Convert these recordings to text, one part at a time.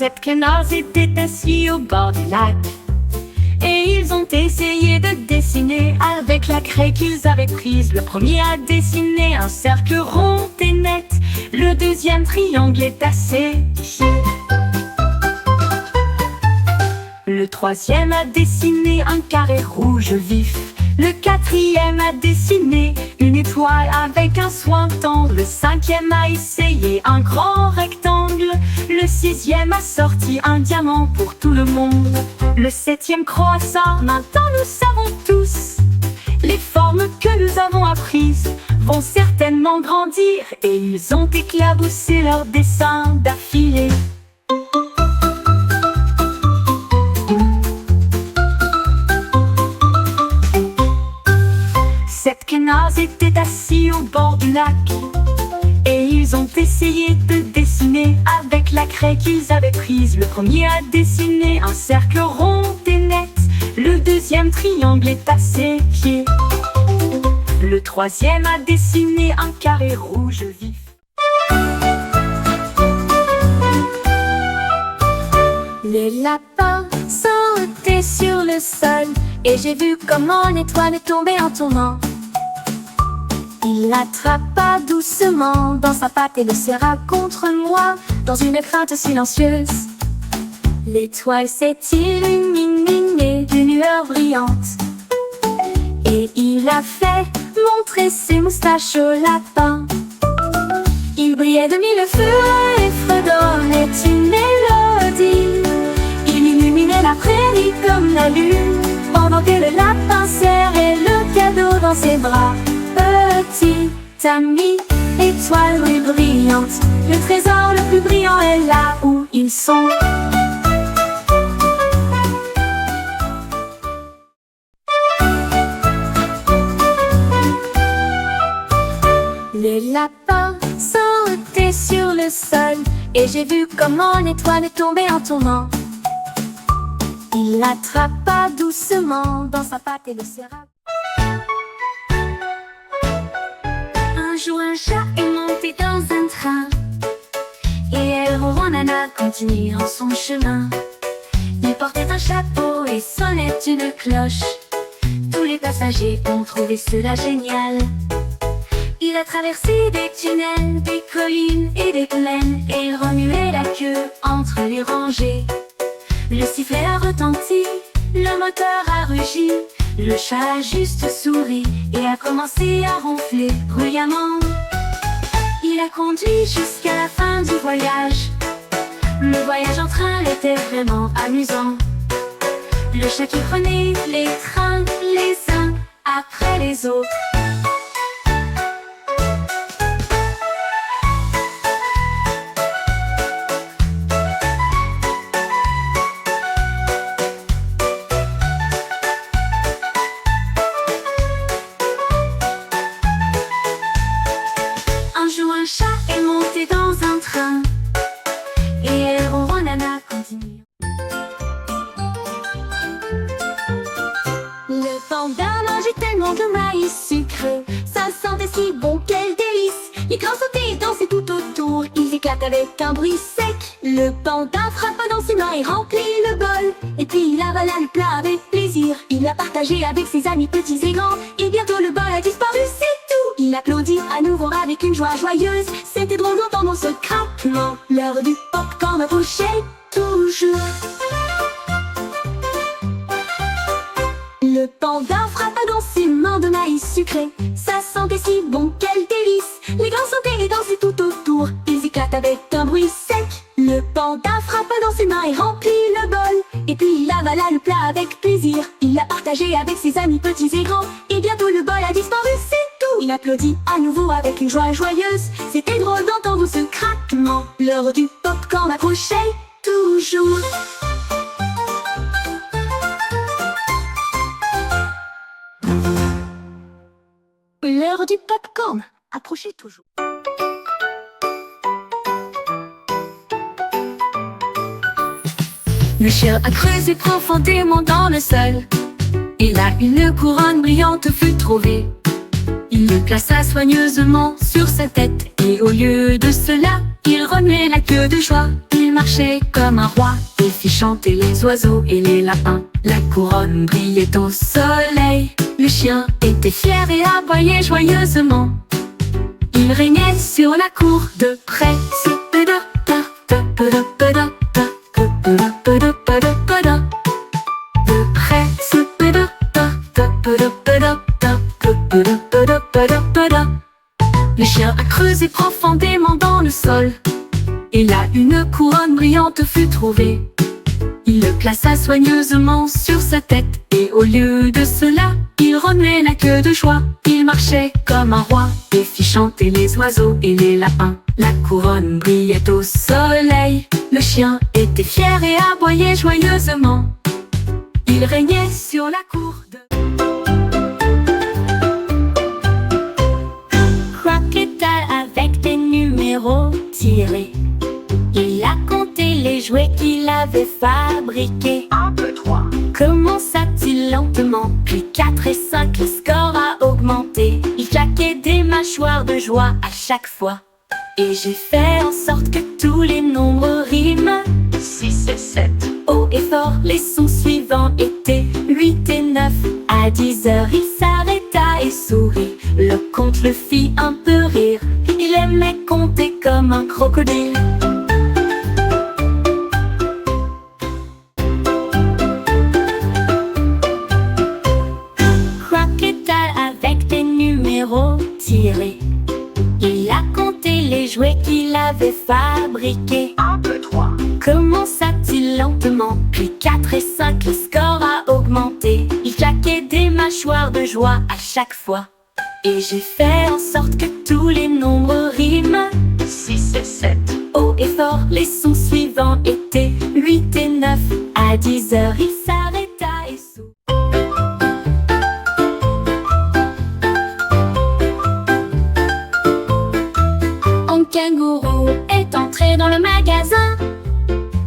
7 canards étaient assis au bord du lac. Et ils ont essayé de dessiner avec la craie qu'ils avaient prise. Le premier a dessiné un cercle rond et net. Le deuxième triangle est assez difficile. Le troisième a dessiné un carré rouge vif. Le quatrième a dessiné une étoile avec un soin tendre. Le cinquième a essayé un grand rectangle. Le sixième a sorti un diamant pour tout le monde. Le septième croissant. Maintenant nous savons tous, les formes que nous avons apprises vont certainement grandir. Et ils ont éclaboussé leurs dessins d'affilée. Sept canards étaient assis au bord du lac. Et ils ont essayé de dessiner avec la craie qu'ils avaient prise. Le premier a dessiné un cercle rond et net. Le deuxième triangle est à ses pieds. Le troisième a dessiné un carré rouge vif. Les lapins sautaient sur le sol. Et j'ai vu comment l'étoile est tombée en tournant. Il l'attrapa doucement dans sa patte et le serra contre moi dans une crainte silencieuse. L'étoile s'est illuminée d'une lueur brillante. Et il a fait montrer ses moustaches au lapin. Il brillait de mille feux et fredonnait une mélodie. Il illuminait la prairie comme la lune, pendant que le lapin serrait le cadeau dans ses bras. Petit ami, étoile brillante, le trésor le plus brillant est là où ils sont. Les lapins sautaient sur le sol. Et j'ai vu comment l'étoile est tombée en tournant. Il l'attrapa doucement dans sa patte et le serra. Un jour un chat est monté dans un train. Et elle, Ronana, continuant son chemin. Il portait un chapeau et sonnait une cloche. Tous les passagers ont trouvé cela génial. Il a traversé des tunnels, des collines et des plaines. Et il remuait la queue entre les rangées. Le sifflet a retenti, le moteur a rugi. Le chat a juste souri et a commencé à ronfler bruyamment. Il a conduit jusqu'à la fin du voyage. Le voyage en train était vraiment amusant. Le chat qui prenait les trains les uns après les autres. Un chat est monté dans un train. Et elle, Ronana, continue. Le panda mangeait tellement de maïs sucré. Ça sentait si bon, quel délice. Les grands sautaient et dansaient tout autour. Ils éclatent avec un bruit sec. Le panda frappa dans ses mains et remplit le bol. Et puis il avala le plat avec plaisir. Il l'a partagé avec ses amis petits et grands. Et bientôt le bol a disparu, c'est tout. Il applaudit à nouveau avec une joie joyeuse. C'était drôle d'entendre ce craquement. L'heure du popcorn approchait toujours. Le panda frappa dans ses mains de maïs sucré. Ça sentait si bon, quel délice. Les grands sautaient et dansaient tout autour. Ils éclatent avec un bruit sec. Le panda frappa dans ses mains et remplit le bol. Et puis il avala le plat avec plaisir. Il l'a partagé avec ses amis petits et grands. Et bientôt le bol a disparu, c'est tout. Il applaudit à nouveau avec une joie joyeuse. C'était drôle d'entendre ce craquement. L'heure du popcorn approchait toujours. L'heure du popcorn approchait toujours. Le chien a creusé profondément dans le sol. Et là une couronne brillante fut trouvée. Il le plaça soigneusement sur sa tête. Et au lieu de cela, il remuait la queue de joie. Il marchait comme un roi, il fit chanter les oiseaux et les lapins. La couronne brillait au soleil, le chien était fier et aboyait joyeusement. Il régnait sur la cour de près. Le chien a creusé profondément dans le sol, et là une couronne brillante fut trouvée. Il le plaça soigneusement sur sa tête, et au lieu de cela, il remuait la queue de joie. Il marchait comme un roi, et fit chanter les oiseaux et les lapins. La couronne brillait au soleil, le chien était fier et aboyait joyeusement. Il régnait sur la cour de... Croquetal avec des numéros tirés. Il a compté les jouets qu'il avait fabriqués. 1, 2, 3. Commença-t-il lentement, puis 4 et 5, le score a augmenté. Il claquait des mâchoires de joie à chaque fois. Et j'ai fait en sorte que tous les nombres riment. 6 et 7. Haut et fort, les sons suivants étaient 8 et 9. À 10 heures, il s'arrêta et sourit. Le compte le fit un peu rire. Il aimait compter comme un crocodile. Croquetal avec des numéros tirés. Il a compté les jouets qu'il avait fabriqués. 1, 2, 3. Commença-t-il lentement, puis 4 et 5, le score a augmenté. Il claquait des mâchoires de joie à chaque fois. Et j'ai fait en sorte que tous les nombres riment. 6 et 7. Haut et fort, les sons suivants étaient 8 et 9. À 10 heures, il s'arrêta et sourit. Un kangourou est entré dans le magasin,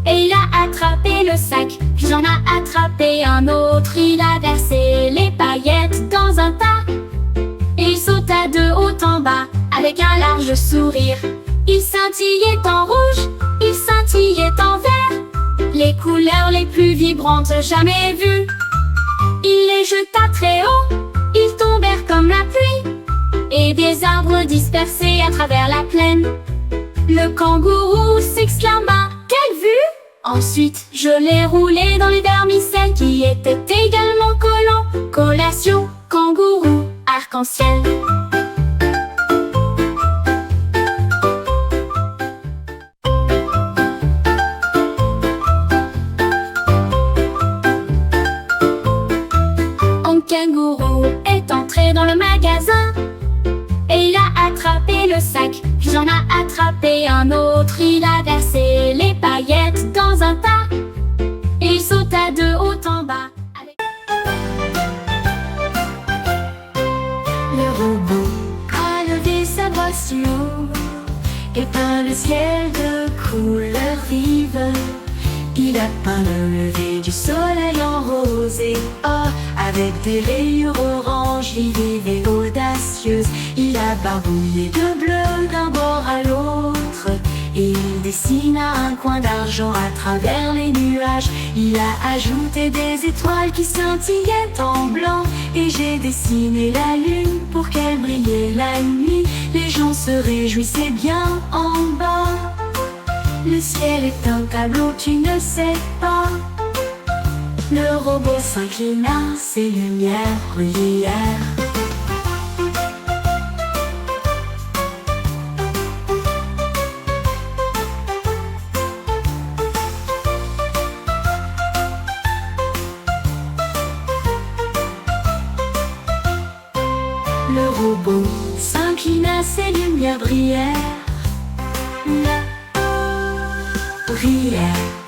et il a attrapé le sac, puis en a attrapé un autre. Il a versé les paillettes dans un tas, et il sauta de haut en bas avec un large sourire. Il scintillait en rouge, il scintillait en vert, les couleurs les plus vibrantes jamais vues. Il les jeta très haut, ils tombèrent comme la pluie, et des arbres dispersés à travers la plaine. Le kangourou s'exclama: quelle vue! Ensuite, je l'ai roulé dans les vermicelles qui étaient également collants. Collation, kangourou, arc-en-ciel. Un kangourou est entré dans le magasin, et il a attrapé le sac, puis en a attrapé un autre. Il a versé les paillettes dans un tas, et il sauta de haut en bas avec... Le robot a levé sa voix si haut et peint le ciel de couleurs vives. Il a peint le lever du soleil en rose et or, avec des rayures orange vives et audacieuses. Il a barbouillé de bleu d'un bord à l'autre, et il dessina un coin d'argent à travers les nuages. Il a ajouté des étoiles qui scintillaient en blanc, et j'ai dessiné la lune pour qu'elle brillait la nuit. Les gens se réjouissaient bien en bas. Le ciel est un tableau, tu ne sais pas. Le robot s'inclina, ses lumières brillèrent. Le robot s'inclina, ses lumières brillèrent. Brillèrent.